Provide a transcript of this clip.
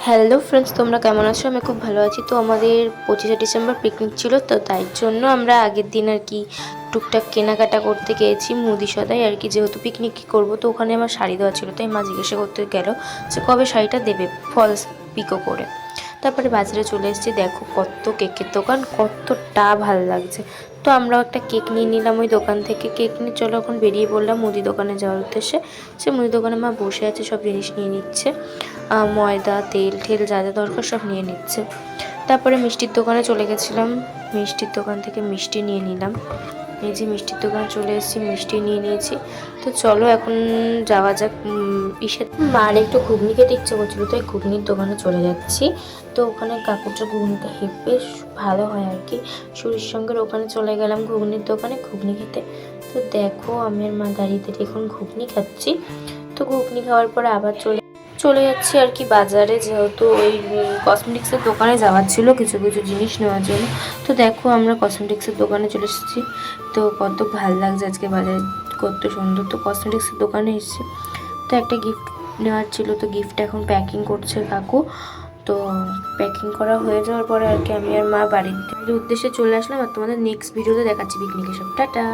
Hello friends, তোমরা কেমন আছো? আমি খুব ভালো আছি। তো আমাদের 25শে ডিসেম্বর পিকনিক ছিল, তো তাই জন্য আমরা আগের দিন আর কি টুকটাক কেনাকাটা করতে গিয়েছি মুদি সদাই আর কি, যেহেতু পিকনিক করবো। তো ওখানে আমার শাড়ি দেওয়া ছিল, তাই মা জিজ্ঞাসা করতে গেল যে কবে শাড়িটা দেবে ফলস পিকো করে। তারপরে বাজারে চলে এসেছি, দেখো কত কেকের দোকান, কতটা ভালো লাগছে। তো আমরাও একটা কেক নিয়ে নিলাম ওই দোকান থেকে। কেক নিয়ে চলো এখন বেরিয়ে পড়লাম মুদি দোকানে যাওয়ার উদ্দেশ্যে। সে মুদি দোকানে মা বসে আছে, সব জিনিস নিয়ে নিচ্ছে, ময়দা তেল ঠেল যা যা দরকার সব নিয়ে নিচ্ছে। তারপরে মিষ্টির দোকানে চলে গেছিলাম, মিষ্টির দোকান থেকে মিষ্টি নিয়ে নিলাম। এই যে মিষ্টির দোকানে চলে এসেছি, মিষ্টি নিয়ে নিয়েছি। তো চলো এখন যাওয়া যাক মার একটু ঘুগনি খেতে ইচ্ছে করছিল, তো এই ঘুগনির দোকানে চলে যাচ্ছি। তো ওখানে কাকুরটা ঘুগনিটা বেশ ভালো হয় আর কি। সুরির সঙ্গে ওখানে চলে গেলাম ঘুগনির দোকানে ঘুগনি খেতে। তো দেখো আমি আর মা দাঁড়িয়ে দাঁড়িয়ে এখন ঘুগনি খাচ্ছি। তো ঘুগনি খাওয়ার পরে আবার চলে যাচ্ছি আর কি বাজারে, যেহেতু ওই কসমেটিক্সের দোকানে যাওয়ার ছিল কিছু কিছু জিনিস নেওয়ার জন্য। তো দেখো আমরা কসমেটিক্সের দোকানে চলে এসেছি। তো কত ভালো লাগছে আজকে বাজারে, কত সুন্দর। তো কসমেটিক্সের দোকানে এসেছি, তো একটা গিফট নেওয়ার ছিল, তো গিফট এখন প্যাকিং করছে কাকু। তো প্যাকিং করা হয়ে যাওয়ার পরে আর কি আমি আর মা বাড়ির উদ্দেশ্যে চলে আসলাম। আর তোমাদের নেক্সট ভিডিওতে দেখাচ্ছি পিকনিকের সব। টাটা।